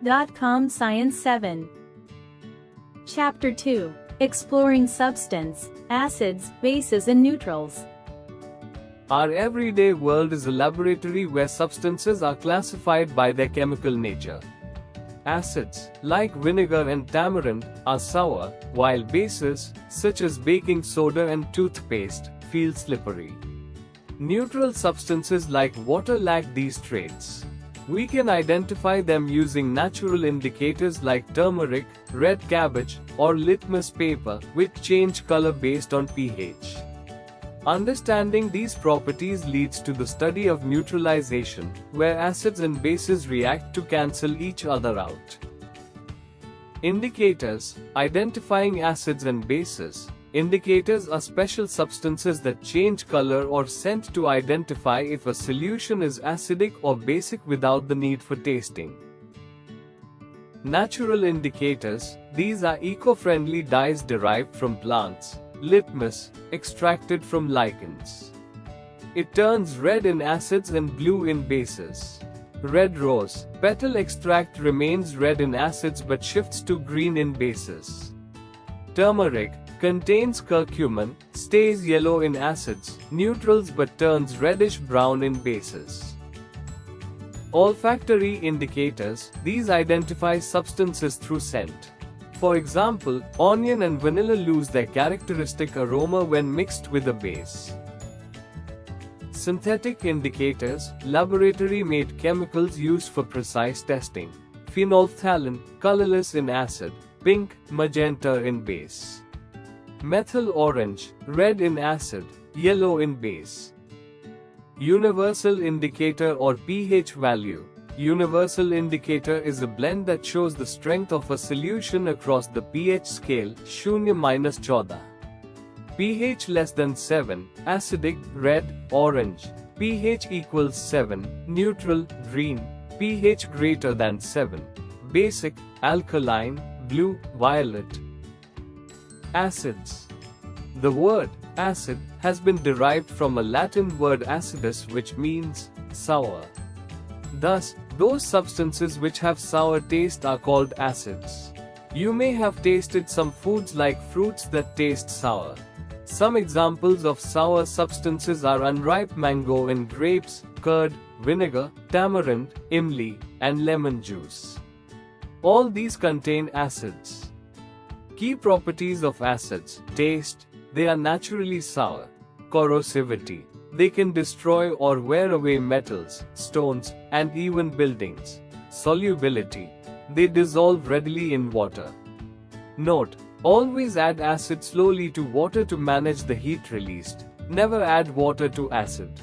Com Science 7. Chapter 2. Exploring Substance, Acids, Bases and Neutrals. Our everyday world is a laboratory where substances are classified by their chemical nature. Acids, like vinegar and tamarind, are sour, while bases, such as baking soda and toothpaste, feel slippery. Neutral substances like water lack these traits. We can identify them using natural indicators like turmeric, red cabbage, or litmus paper, which change color based on pH. Understanding these properties leads to the study of neutralization, where acids and bases react to cancel each other out. Indicators, identifying acids and bases. Indicators are special substances that change color or scent to identify if a solution is acidic or basic without the need for tasting. Natural indicators, these are eco-friendly dyes derived from plants. Litmus, extracted from lichens. It turns red in acids and blue in bases. Red rose, petal extract remains red in acids but shifts to green in bases. Turmeric, contains curcumin, stays yellow in acids, neutrals but turns reddish-brown in bases. Olfactory indicators, these identify substances through scent. For example, onion and vanilla lose their characteristic aroma when mixed with a base. Synthetic indicators, laboratory-made chemicals used for precise testing. Phenolphthalein, colorless in acid, pink, magenta in base. Methyl orange, red in acid, yellow in base. Universal indicator or pH value. Universal indicator is a blend that shows the strength of a solution across the pH scale 0-14. pH less than 7, acidic, red, orange. pH equals 7, neutral, green. pH greater than 7, basic, alkaline, blue, violet. Acids. The word acid has been derived from a Latin word acidus, which means sour. Thus, those substances which have sour taste are called acids. You may have tasted some foods like fruits that taste sour. Some examples of sour substances are unripe mango and grapes, curd, vinegar, tamarind, imli, and lemon juice. All these contain acids. Key properties of acids: taste, they are naturally sour. Corrosivity, they can destroy or wear away metals, stones, and even buildings. Solubility, they dissolve readily in water. Note: always add acid slowly to water to manage the heat released. Never add water to acid.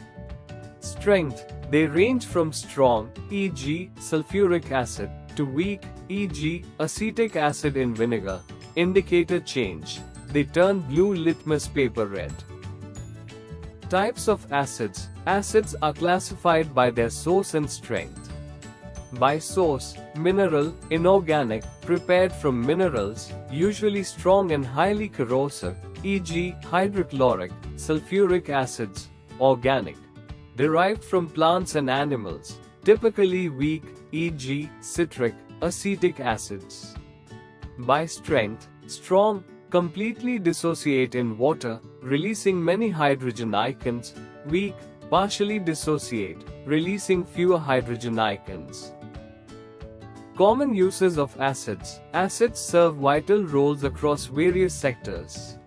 Strength, they range from strong, e.g., sulfuric acid, to weak, e.g., acetic acid in vinegar. Indicator change, they turn blue litmus paper red. Types of acids. Acids are classified by their source and strength. By source: mineral, inorganic, prepared from minerals, usually strong and highly corrosive, e.g., hydrochloric, sulfuric acids. Organic, derived from plants and animals, typically weak, e.g., citric, acetic acids. By strength: strong, completely dissociate in water, releasing many hydrogen ions. Weak, partially dissociate, releasing fewer hydrogen ions. Common uses of acids. Acids serve vital roles across various sectors.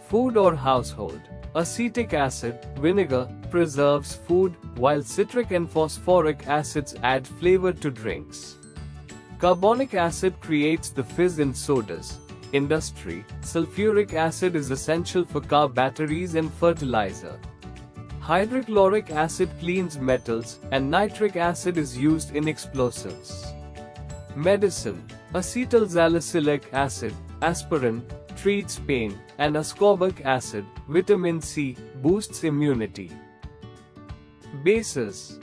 Food or household. Acetic acid, vinegar, preserves food, while citric and phosphoric acids add flavor to drinks. Carbonic acid creates the fizz in sodas. Industry. Sulfuric acid is essential for car batteries and fertilizer. Hydrochloric acid cleans metals, and nitric acid is used in explosives. Medicine. Acetylsalicylic acid, aspirin, treats pain, and ascorbic acid, vitamin C, boosts immunity. Bases.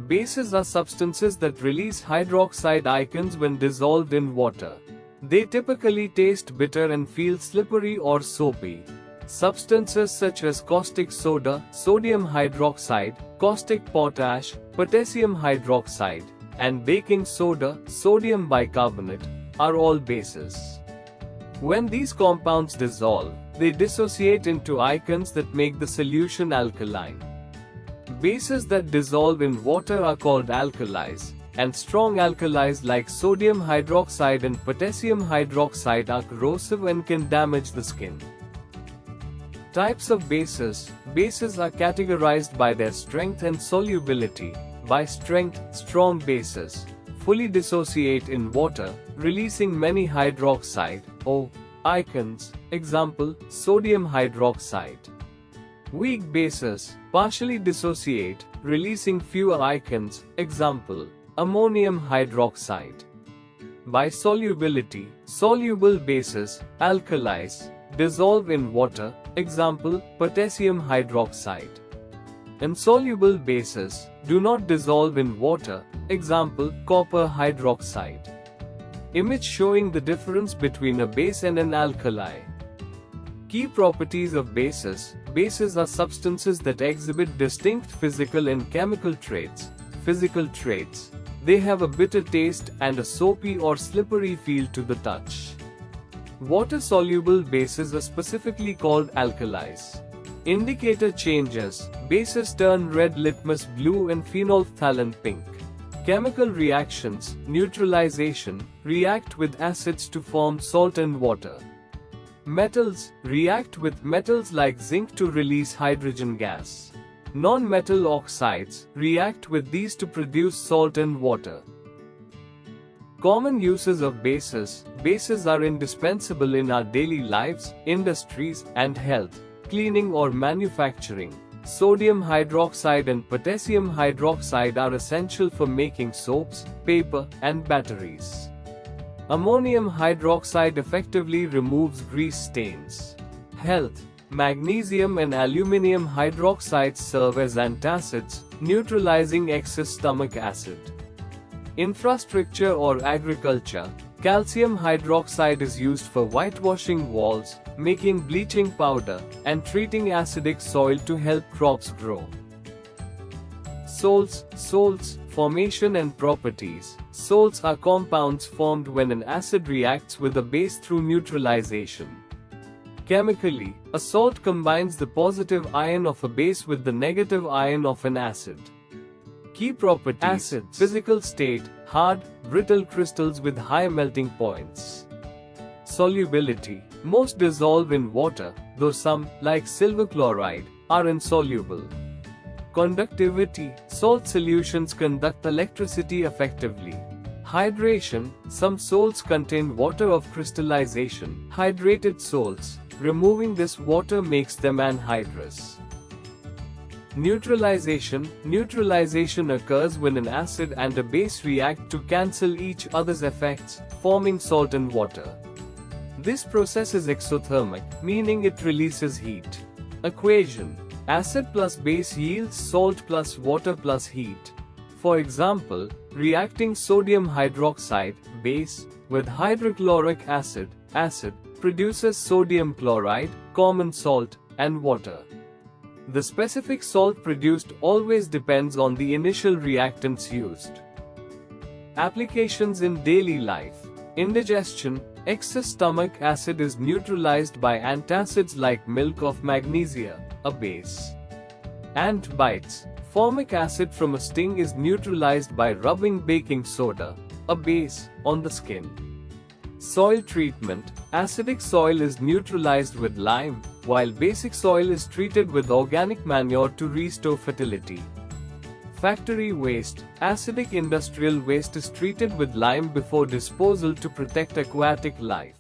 Bases are substances that release hydroxide ions when dissolved in water. They typically taste bitter and feel slippery or soapy. Substances such as caustic soda, sodium hydroxide, caustic potash, potassium hydroxide, and baking soda, sodium bicarbonate, are all bases. When these compounds dissolve, they dissociate into ions that make the solution alkaline. Bases that dissolve in water are called alkalis, and strong alkalis like sodium hydroxide and potassium hydroxide are corrosive and can damage the skin. Types of bases. Bases are categorized by their strength and solubility. By strength, strong bases fully dissociate in water, releasing many hydroxide or ions, example, sodium hydroxide. Weak bases partially dissociate, releasing fewer ions, example, ammonium hydroxide. By solubility, soluble bases, alkalis, dissolve in water, example, potassium hydroxide. Insoluble bases do not dissolve in water, example, copper hydroxide. Image showing the difference between a base and an alkali. Key properties of bases. Bases are substances that exhibit distinct physical and chemical traits. Physical traits. They have a bitter taste and a soapy or slippery feel to the touch. Water-soluble bases are specifically called alkalis. Indicator changes. Bases turn red litmus blue and phenolphthalein pink. Chemical reactions, neutralization, react with acids to form salt and water. Metals, react with metals like zinc to release hydrogen gas. Non-metal oxides, react with these to produce salt and water. Common uses of bases. Bases are indispensable in our daily lives, industries, and health, cleaning or manufacturing. Sodium hydroxide and potassium hydroxide are essential for making soaps, paper, and batteries. Ammonium hydroxide effectively removes grease stains. Health. Magnesium and aluminium hydroxides serve as antacids, neutralizing excess stomach acid. Infrastructure or agriculture. Calcium hydroxide is used for whitewashing walls, making bleaching powder, and treating acidic soil to help crops grow. Salts, formation and properties. Salts are compounds formed when an acid reacts with a base through neutralization. Chemically, a salt combines the positive ion of a base with the negative ion of an acid. Key properties. Acids. Physical state, hard, brittle crystals with high melting points. Solubility. Most dissolve in water, though some, like silver chloride, are insoluble. Conductivity. Salt solutions conduct electricity effectively. Hydration. Some salts contain water of crystallization, hydrated salts. Removing this water makes them anhydrous. Neutralization. Neutralization occurs when an acid and a base react to cancel each other's effects, forming salt and water. This process is exothermic, meaning it releases heat. Equation. Acid plus base yields salt plus water plus heat. For example, reacting sodium hydroxide, base, with hydrochloric acid, produces sodium chloride, common salt, and water. The specific salt produced always depends on the initial reactants used. Applications in daily life. Indigestion. Excess stomach acid is neutralized by antacids like milk of magnesia, a base. Ant bites. Formic acid from a sting is neutralized by rubbing baking soda, a base, on the skin. Soil treatment. Acidic soil is neutralized with lime, while basic soil is treated with organic manure to restore fertility. Factory waste. Acidic industrial waste is treated with lime before disposal to protect aquatic life.